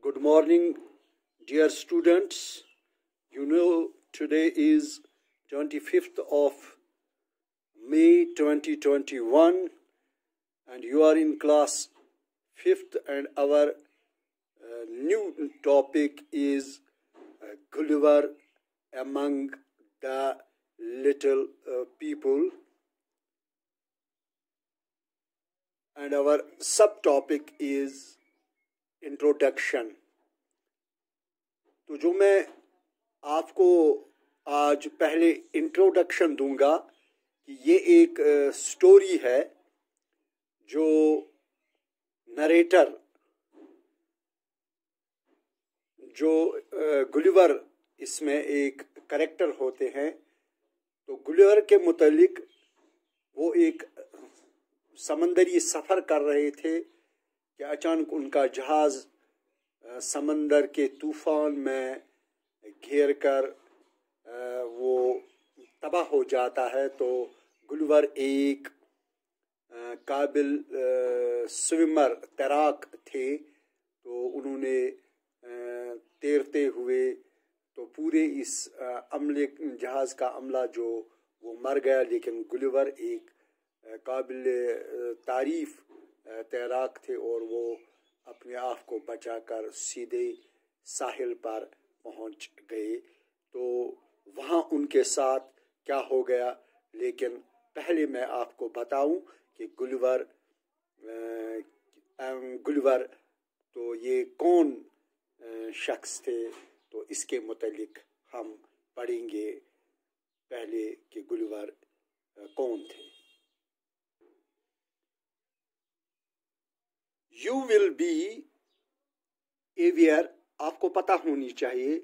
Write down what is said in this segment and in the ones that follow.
Good morning, dear students. You know, today is 25th of May 2021 and you are in class 5th and our new topic is Gulliver among the little people, and our subtopic is introduction. तो जो मैं आपको आज पहले introduction दूंगा कि ये एक स्टोरी है जो नरेटर जो गुलिवर इसमें एक कैरेक्टर होते हैं। तो गुलिवर के मुतालिक वो एक समंदरी सफ़र कर रहे थे कि अचानक उनका जहाज़ समंदर के तूफ़ान में घेर कर वो तबाह हो जाता है। तो गुलिवर एक काबिल स्विमर तैराक थे, तो उन्होंने तैरते हुए तो पूरे इस अमले जहाज़ का अमला जो वो मर गया, लेकिन गुलिवर एक काबिल तारीफ़ तैराक थे और वो अपने आप को बचाकर सीधे साहिल पर पहुंच गए। तो वहाँ उनके साथ क्या हो गया, लेकिन पहले मैं आपको बताऊं कि गुलिवर तो ये कौन शख्स थे। तो इसके मुतालिक हम पढ़ेंगे पहले कि गुलिवर कौन थे। You will be aware, आपको पता होनी चाहिए,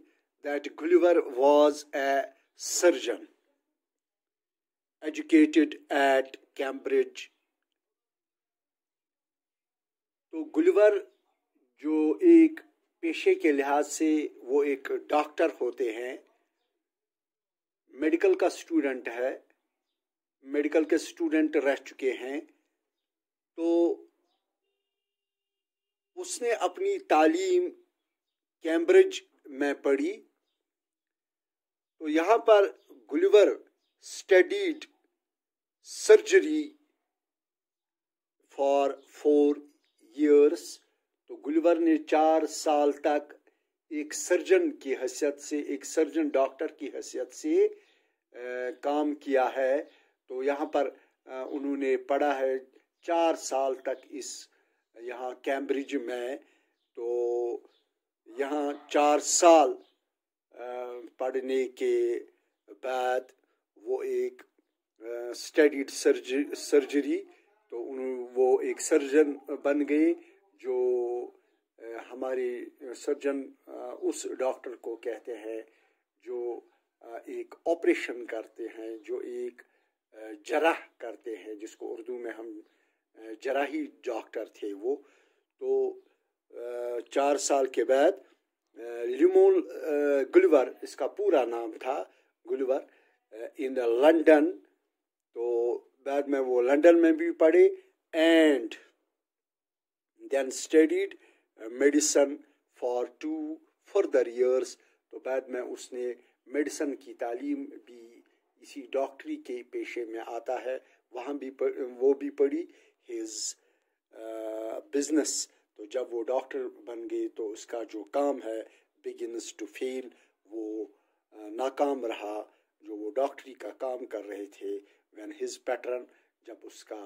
that Gulliver was a surgeon educated at Cambridge. तो गुलिवर जो एक पेशे के लिहाज से वो एक डॉक्टर होते हैं, मेडिकल का स्टूडेंट है, मेडिकल के स्टूडेंट रह चुके हैं। तो उसने अपनी तालीम कैम्ब्रिज में पढ़ी। तो यहाँ पर Gulliver studied surgery for 4 years। तो गुलिवर ने 4 साल तक एक सर्जन की हैसियत से, एक सर्जन डॉक्टर की हैसियत से काम किया है। तो यहाँ पर उन्होंने पढ़ा है 4 साल तक इस यहाँ कैम्ब्रिज में। तो यहाँ 4 साल पढ़ने के बाद वो एक स्टडीड सर्जरी, तो वो एक सर्जन बन गए। जो हमारे सर्जन उस डॉक्टर को कहते हैं जो एक ऑपरेशन करते हैं, जो एक जराह करते हैं, जिसको उर्दू में हम जराही डॉक्टर थे वो। तो 4 साल के बाद लिमोल गुलिवर, इसका पूरा नाम था गुलिवर, इन लंदन। तो बाद में वो लंदन में भी पढ़े and then studied medicine for 2 further years। तो बाद में उसने मेडिसिन की तालीम भी इसी डॉक्टरी के पेशे में आता है, वहाँ भी वो भी पढ़ी। हिज बिजनेस, तो जब वो डॉक्टर बन गए तो उसका जो काम है बिगिनस टू फेल, वो नाकाम रहा जो वो डॉक्टरी का काम कर रहे थे। व्हेन हिज पैटर्न, जब उसका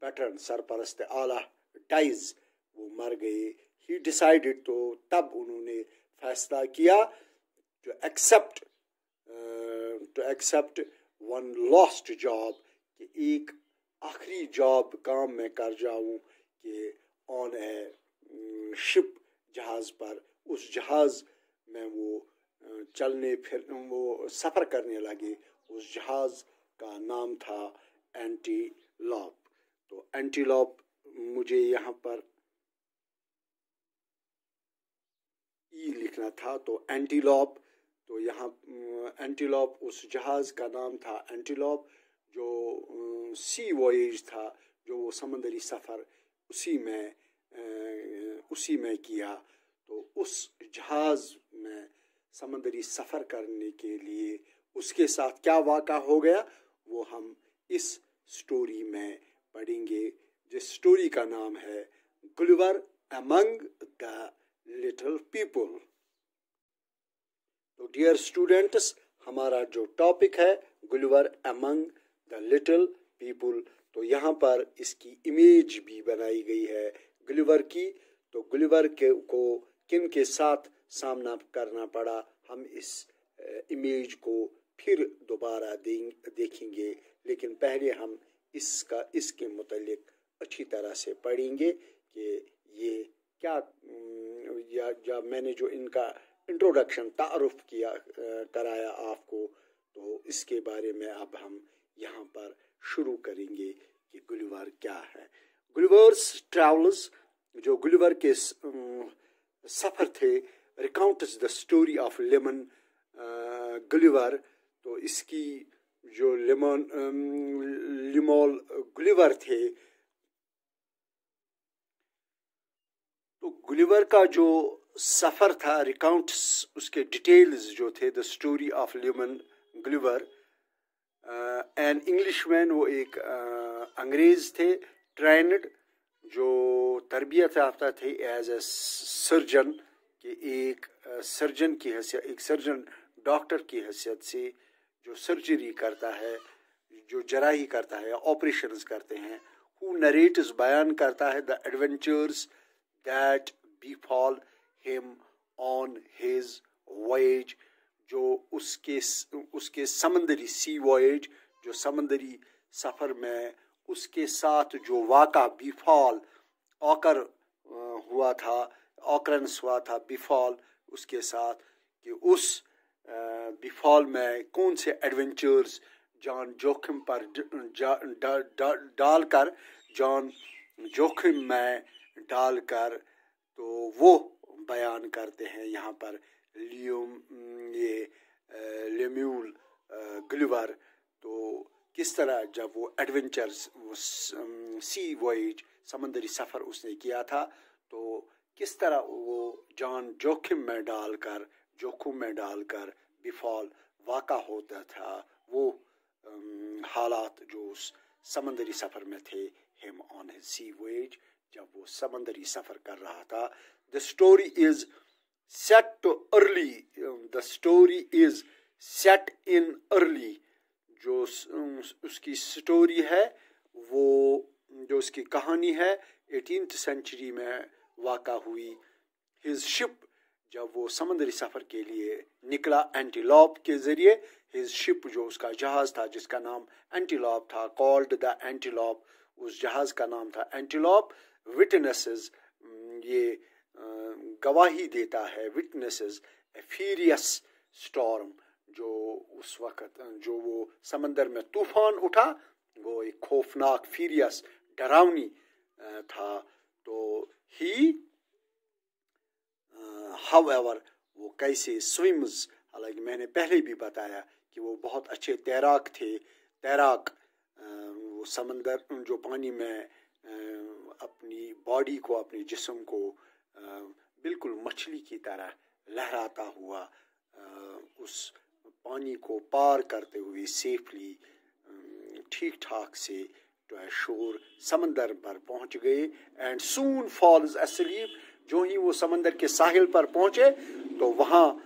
पैटर्न सरपरस्त आला डाइज, वो मर गए। ही डिसाइडेड, तो तब उन्होंने फैसला किया to accept one lost job, कि एक आखिरी जॉब काम में कर जाऊं कि ऑन ए शिप, जहाज़ पर, उस जहाज़ में वो चलने फिर वो सफ़र करने लगे। उस जहाज़ का नाम था एंटीलॉप। तो एंटीलॉप मुझे यहाँ पर ई लिखना था, तो एंटीलॉप, तो यहाँ एंटीलॉप उस जहाज़ का नाम था एंटीलॉप, जो सी वॉयेज था, जो वो समंदरी सफ़र उसी में किया। तो उस जहाज़ में समंदरी सफ़र करने के लिए उसके साथ क्या वाक़ा हो गया वो हम इस स्टोरी में पढ़ेंगे, जिस स्टोरी का नाम है Gulliver among the little people. तो डियर स्टूडेंट्स, हमारा जो टॉपिक है Gulliver among the little people, तो यहाँ पर इसकी इमेज भी बनाई गई है गुलिवर की। तो गुलिवर को किन के साथ सामना करना पड़ा, हम इस इमेज को फिर दोबारा देखेंगे, लेकिन पहले हम इसके मुतालिक अच्छी तरह से पढ़ेंगे कि ये क्या या मैंने जो इनका इंट्रोडक्शन तारुफ कराया आपको, तो इसके बारे में अब हम यहाँ पर शुरू करेंगे कि गुलिवर क्या है। गुलिवर्स ट्रैवल्स, जो गुलिवर के सफ़र थे, recounts the story of Lemuel Gulliver. तो इसकी जो लिमोल गुलिवर थे, तो गुलिवर का जो सफ़र था, रिकाउंट्स उसके डिटेल्स जो थे, the story of Lemuel Gulliver an Englishman, वो एक अंग्रेज़ थे, ट्रेंड, जो तरबियत याफ्ता थे एज ए सर्जन, कि एक सर्जन की हैसियत, एक सर्जन डॉक्टर की हैसियत से जो सर्जरी करता है, जो जराही करता है, ऑपरेशंस करते हैं, हु नरेट्स, बयान करता है the adventures that befall him on his voyage, जो उसके समंदरी सी वॉयेज, जो समंदरी सफ़र में उसके साथ जो वाक़ा बीफॉल ऑकर हुआ था, ऑकरेंस हुआ था बिफॉल उसके साथ, कि उस बिफॉल में कौन से एडवेंचर्स जान जोखिम पर डालकर, जान जोखिम में डालकर, तो वो बयान करते हैं यहाँ पर लेम्यूल गुलिवर। तो किस तरह जब वो एडवेंचर्स, वो सी वॉयेज, समंदरी सफ़र उसने किया था, तो किस तरह वो जान जोखिम में डालकर बिफॉल वाक़ा होता था, वो हालात जो उस समंदरी सफ़र में थे, हिम ऑन हिज सी वॉयेज, जब वो समंदरी सफ़र कर रहा था। The story is set early, the story is set in early, जो उसकी स्टोरी है, वो जो उसकी कहानी है 18th सेंचुरी में वाक़ा हुई। हिज शिप, जब वो समंदरी सफ़र के लिए निकला एंटीलॉप के ज़रिए, हिज शिप, जो उसका जहाज़ था जिसका नाम एंटीलॉप था, कॉल्ड द एंटीलॉप, उस जहाज़ का नाम था एंटीलॉप। विटनेसेस, ये गवाही देता है, विटनेसेस ए फ्यूरियस स्टॉर्म, जो उस वक़्त जो वो समंदर में तूफ़ान उठा, वो एक खौफनाक, फ्यूरियस, डरावनी था। तो ही हाउएवर, वो कैसे स्विम्स, हालांकि मैंने पहले भी बताया कि वो बहुत अच्छे तैराक थे, वो समंदर, जो पानी में अपनी बॉडी को, अपने जिस्म को बिल्कुल मछली की तरह लहराता हुआ उस पानी को पार करते हुए सेफली, ठीक ठाक से शोर, समंदर पर पहुंच गए। एंड सून फॉल्स asleep, जो ही वो समंदर के साहिल पर पहुंचे, तो वहाँ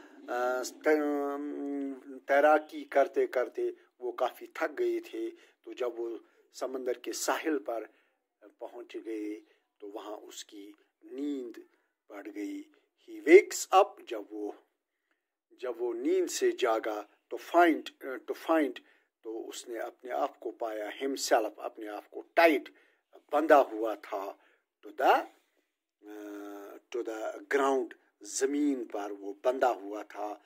तैराकी करते करते वो काफ़ी थक गए थे। तो जब वो समंदर के साहिल पर पहुंच गए, तो वहाँ उसकी नींद पड़ गई। ही वेक्स अप, जब वो नींद से जागा, तो फाइंड, तो उसने अपने आप को पाया, हिमसेल्फ, अपने आप को टाइट बंधा हुआ था, टू द ग्राउंड, जमीन पर वो बंधा हुआ था,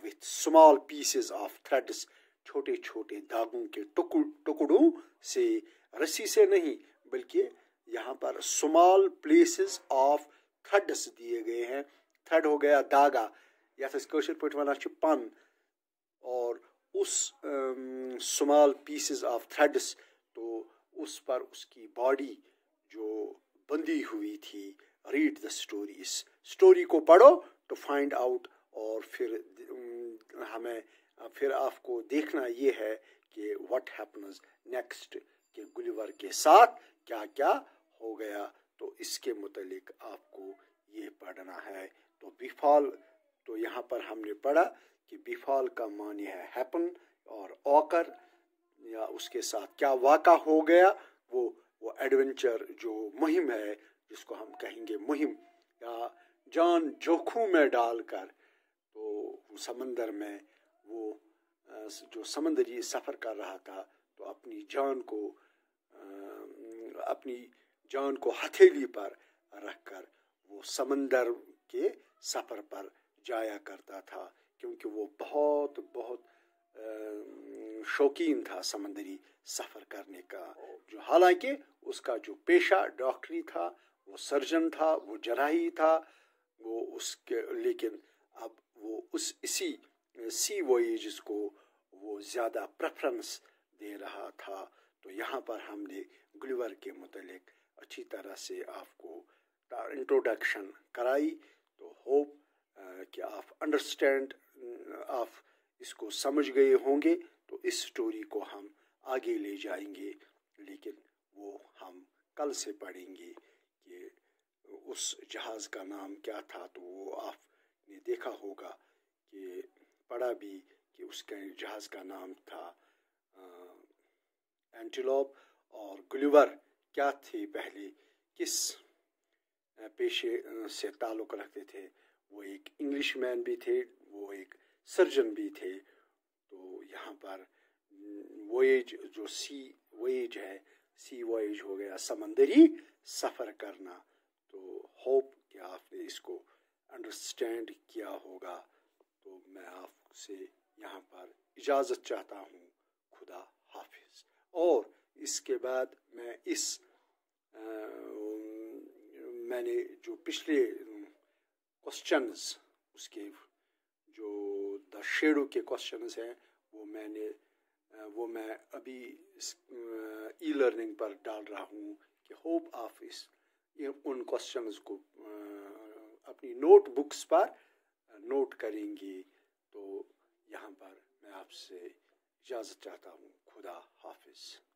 with small pieces of threads, छोटे छोटे धागों के टुकड़ों से, रस्सी से नहीं, बल्कि यहाँ पर स्मॉल प्लेसेस ऑफ थ्रेड्स दिए गए हैं। थ्रेड हो गया धागा, या कशर पे वन पन, और उस स्मॉल पीसेस ऑफ थ्रेड्स, तो उस पर उसकी बॉडी जो बंधी हुई थी। रीड द स्टोरी, इस स्टोरी को पढ़ो तो फाइंड आउट, और फिर आपको देखना ये है कि व्हाट हैपन्स नेक्स्ट, कि गुलिवर के साथ क्या क्या हो गया। तो इसके मुतालिक आपको ये पढ़ना है। तो बिफॉल, तो यहाँ पर हमने पढ़ा कि बिफॉल का मानी है हैपन और ऑकर, या उसके साथ क्या वाक़ा हो गया, वो एडवेंचर जो मुहिम है, जिसको हम कहेंगे मुहिम, या जान जोखिम में डालकर तो समंदर में वो जो समंदरी सफ़र कर रहा था, तो अपनी जान को हथेली पर रखकर वो समंदर के सफ़र पर जाया करता था, क्योंकि वो बहुत बहुत शौकीन था समंदरी सफ़र करने का। जो हालांकि उसका जो पेशा डॉक्टरी था, वो सर्जन था, वो जराही था, वो उसके, लेकिन अब वो इसी सी वॉयेजेस को वो ज़्यादा प्रेफरेंस दे रहा था। तो यहाँ पर हमने गुलिवर के मुतालिक अच्छी तरह से आपको इंट्रोडक्शन कराई। तो होप कि आप अंडरस्टैंड, आप इसको समझ गए होंगे। तो इस स्टोरी को हम आगे ले जाएंगे, लेकिन वो हम कल से पढ़ेंगे कि उस जहाज़ का नाम क्या था। तो वो आपने देखा होगा कि पढ़ा भी कि उसके जहाज़ का नाम था एंटीलोप, और गुलिवर क्या थे, पहले किस पेशे से ताल्लुक़ रखते थे। वो एक इंग्लिश मैन भी थे, वो एक सर्जन भी थे। तो यहाँ पर वॉयेज, जो सी वॉयेज है, सी वॉयेज हो गया समंदरी सफ़र करना। तो होप कि आपने इसको अंडरस्टैंड किया होगा। तो मैं आपसे यहाँ पर इजाज़त चाहता हूँ। खुदा हाफिज़। और इसके बाद मैं मैंने जो पिछले क्वेश्चंस, उसके जो द शेडो के क्वेश्चंस हैं, वो मैं अभी ई लर्निंग पर डाल रहा हूँ, कि होप आप उन क्वेश्चंस को अपनी नोट बुक्स पर नोट करेंगे। तो यहाँ पर मैं आपसे इजाज़त चाहता हूँ। खुदा हाफिज़।